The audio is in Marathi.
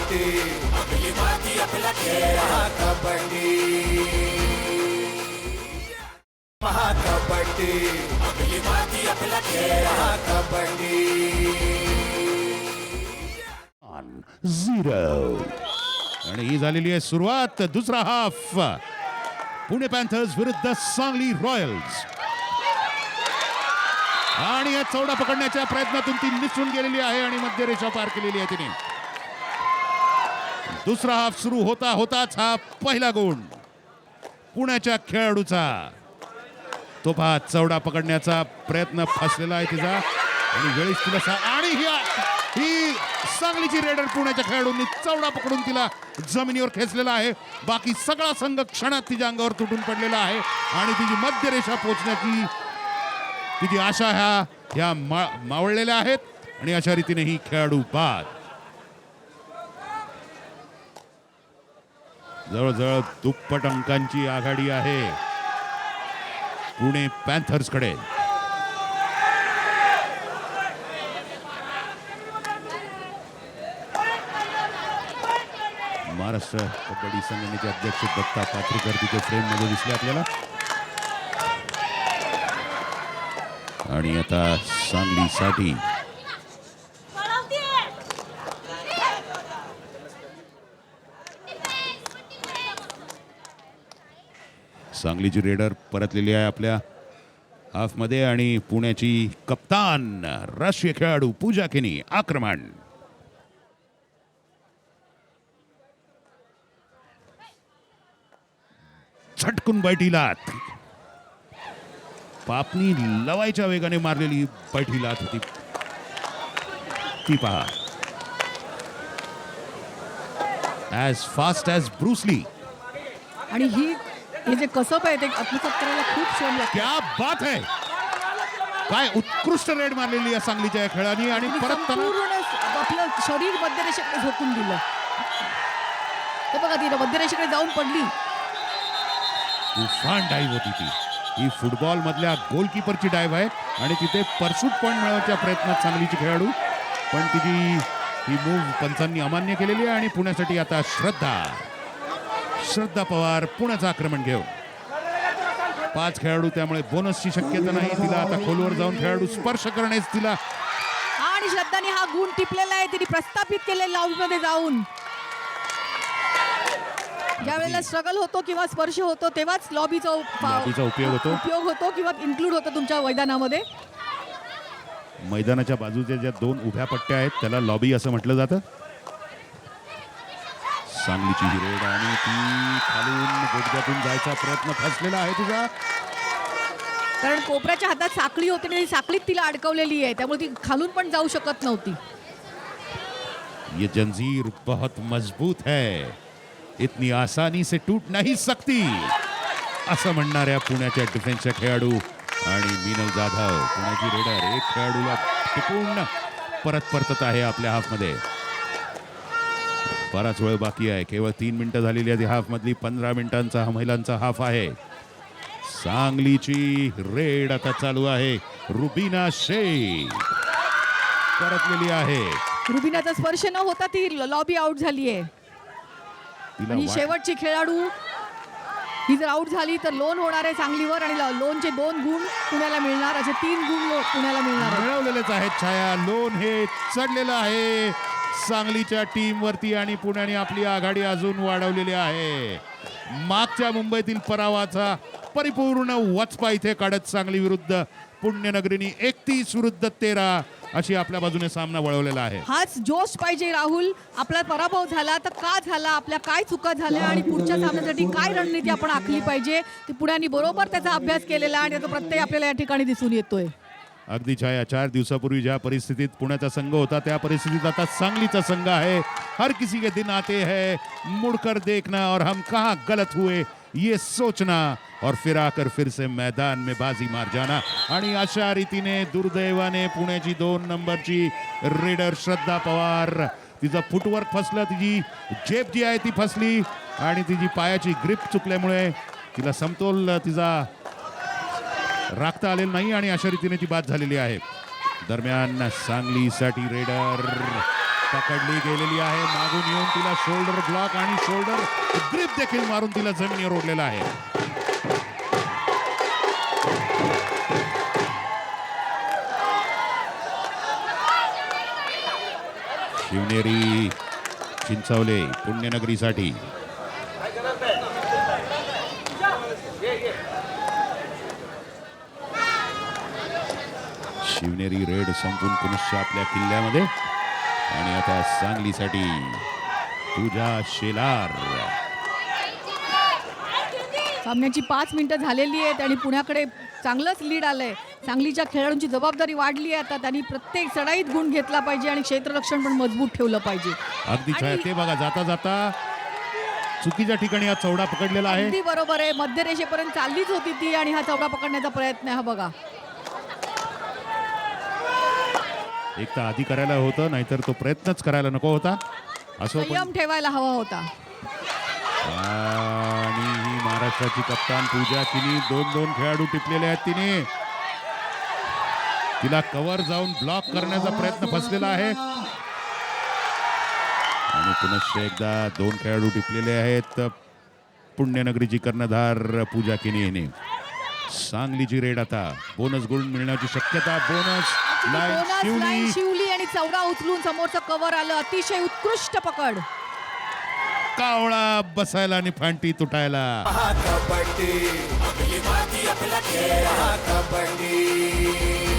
महाकबड्डी आपली माती आपला खेळ महाकबड्डी महाकबड्डी आपली माती आपला खेळ महाकबड्डी 0 आणि ही झालेली आहे सुरुवात. दुसरा हाफ पुणे पॅन्थर्स विरुद्ध सांगली रॉयल्स. आणि या चौडा पकडण्याच्या प्रयत्नातून ती निसटून गेलेली आहे आणि मध्यरेषा पार केलेली आहे तिने. दुसरा हाफ सुरू होता होताच हा पहिला गुण पुण्याच्या खेळाडूचा. तो पहा चौडा पकडण्याचा प्रयत्न फसलेला आहे तिचा आणि वेळीच तिला आणि ही सांगलीची रेडर पुण्याच्या खेळाडूंनी चौडा पकडून तिला जमिनीवर खेचलेला आहे. बाकी सगळा संघ क्षणात तिच्या अंगावर तुटून पडलेला आहे आणि तिची मध्यरेषा पोहोचण्याची तिची आशा ह्या मावळलेल्या आहेत आणि अशा रीतीने ही खेळाडू बाद. जवळजवळ दुप्पट अंकांची आघाडी आहे पुणे पॅन्थर्स कडे. महाराष्ट्र कबड्डी संघटनेचे अध्यक्ष दत्ता पात्रेकर तिथे फ्रेम मध्ये दिसले आपल्याला. आणि आता सांगलीसाठी सांगलीची रेडर परतलेली आहे आपल्या हाफ मध्ये आणि पुण्याची कप्तान राष्ट्रीय खेळाडू पूजा केनी आक्रमण. झटकून बैठीलात पापणी लवायच्या वेगाने मारलेली बैठीलात होती ती पहा. As fast as Bruce Lee. आणि हे जे कसब आहे ते आत्मसात करायला खूप श्रम लागतो. क्या बात है. काय उत्कृष्ट रेड मारलेली आहे सांगलीच्या या खेळानी आणि परत पूर्ण आपलं शरीर मध्यरेषेकडे झोकून दिलं. हे बघा ती मध्यरेषेकडे जाऊन पडली. तुफान डाईव्ह होती ती. ही फुटबॉल मधल्या गोलकीपरची डाईव्ह आहे आणि तिथे परसूट पॉइंट मिळवण्याच्या प्रयत्नात सांगलीची खेळाडू पण तिची ही मूव्ह पंचांनी अमान्य केलेली आहे आणि पुण्यासाठी आता श्रद्धा पवार पुण्याचं आक्रमण घेऊन 5 खेळाडू त्यामुळे बोनसची शक्यता नाही. तिला आता खोलवर जाऊन खेळाडू स्पर्श करण्यास तिला आणि श्रद्धाने हा गुण टिपलेला आहे. तिने प्रस्थापित केले लाऊंज मध्ये जाऊन. ज्या वेळेला स्ट्रगल होतो किंवा स्पर्श होतो तेव्हाच लॉबीचा उपयोग होतो किंवा इन्क्लूड होतो तुमच्या मैदानामध्ये. मैदानाच्या बाजूच्या ज्या 2 उभ्या पट्ट्या आहेत त्याला लॉबी असं म्हटलं जातं. सांगलीची ही रेड आणि ती खालून गुडघ्यातून जायचा प्रयत्न फसलेला आहे तुझा. कारण कोपऱ्याच्या हातात साखळी होती आणि साखळीत तिला अडकवलेली आहे त्यामुळे ती खालून पण जाऊ शकत नव्हती. ये जंजीर बहुत मजबूत है, इतनी आसानी से टूट नहीं सकती असं म्हणणाऱ्या पुण्याच्या डिफेन्सच्या खेळाडू आणि मीनल जाधव पुण्याची रेडर एक खेळाडूला टिपून परतत आहे आपल्या हाफमध्ये. बराच वेळ बाकी आहे. केवळ 3 मिनिटं झालेली आहे हाफ मधली. 15 मिनिटांचा हा महिलांचा हाफ आहे. सांगलीची रेड आता चालू आहे. रुबीना शेख परतलेली आहे. रुबीनाचा स्पर्श न होता ती लॉबी आउट झाली आहे. आणि शेवटची खेळाडू ही जर आउट झाली तर लोन होणार आहे सांगलीवर आणि लोनचे 2 गुण पुण्याला मिळणार. असे 3 गुण पुण्याला मिळणार मिळवलेलेच आहेत. छाया लोन हे चढलेलं आहे सांगलीच्या टीम वरती आणि पुण्याने आपली आघाडी अजून वाढवलेली आहे. मागच्या मुंबईतील पराभवाचा परिपूर्ण वचपा इथे काढत सांगली विरुद्ध पुण्यनगरीनी 31 विरुद्ध 13 अशी आपल्या बाजूने सामना वळवलेला आहे. हाच जोश पाहिजे राहुल. आपला पराभव झाला तर का झाला, आपल्या काय चुका झाल्या आणि पुढच्या सामन्यासाठी काय रणनीती आपण आखली पाहिजे ती पुण्याने बरोबर त्याचा अभ्यास केलेला आणि तो प्रत्यय आपल्याला या ठिकाणी दिसून येतोय. अगदी छाया 4 दिवसापूर्वी ज्या परिस्थितीत पुण्याचा संघ होता त्या परिस्थितीत आता सांगलीचा संघ आहे. हर किसी के दिन आते हैं मुड़कर देखना और हम कहाँ गलत हुए ये सोचना और फिर आकर फिर से मैदान में बाजी मार जाना. आणि अशा रीतीने दुर्दैवाने पुण्याची 2 नंबरची रेडर श्रद्धा पवार तिचं फुटवर्क फसलं, तिची जेब जी आहे ती फसली आणि तिची पायाची ग्रिप चुकल्यामुळे तिला समतोल तिचा राखता आलेलं नाही आणि अशा रीतीने ती बाद झालेली आहे. दरम्यान सांगलीसाठी रेडर पकडली गेलेली आहे, मागून येऊन तिला शोल्डर ब्लॉक आणि शोल्डर ग्रिप देखील मारून तिला जमिनीवर ओढलेला आहे. शिवनेरी चिंचवले पुण्यनगरीसाठी शिवनेरी रेड संपून पुनश्च आपल्या किल्ल्यामध्ये आणि आता सांगलीसाठी पूजा शेलार. सामन्याची 5 मिनिटं झालेली आहेत आणि पुण्याकडे चांगलंच लीड आलंय. सांगलीच्या खेळाडूंची जबाबदारी वाढली आहे. आता त्यांनी प्रत्येक चढाईत गुण घेतला पाहिजे आणि क्षेत्ररक्षण पण मजबूत ठेवलं पाहिजे. अगदी छाया, ते बघा जाता जाता चुकीच्या ठिकाणी हा चौडा पकडलेला आहे. अगदी बरोबर आहे, मध्यरेषेपर्यंत चाललीच होती ती आणि हा चौडा पकडण्याचा प्रयत्न आहे. हा बघा, एक तर आधी करायला होतं, नाहीतर तो प्रयत्नच करायला नको होता. असो पण संयम ठेवायला हवा होता. आणि ही महाराष्ट्राची कप्तान पूजा किनी 2-2 खेळाडू टिपलेले आहेत. तिला कव्हर जाऊन ब्लॉक करण्याचा प्रयत्न फसलेला आहे आणि पुनश्च एकदा 2 खेळाडू टिपलेले आहेत. पुण्यनगरीची कर्णधार पूजा किनी हिने. सांगलीची रेड आता बोनस गुण मिळण्याची शक्यता. बोनस लाईन बोनस लाईन शिवली. शिवली आणि चौडा उचलून समोरचं कव्हर आलं. अतिशय उत्कृष्ट पकड. कावळा बसायला आणि फांटी तुटायला. कबड्डी आपली माती आपला खेळ कबड्डी.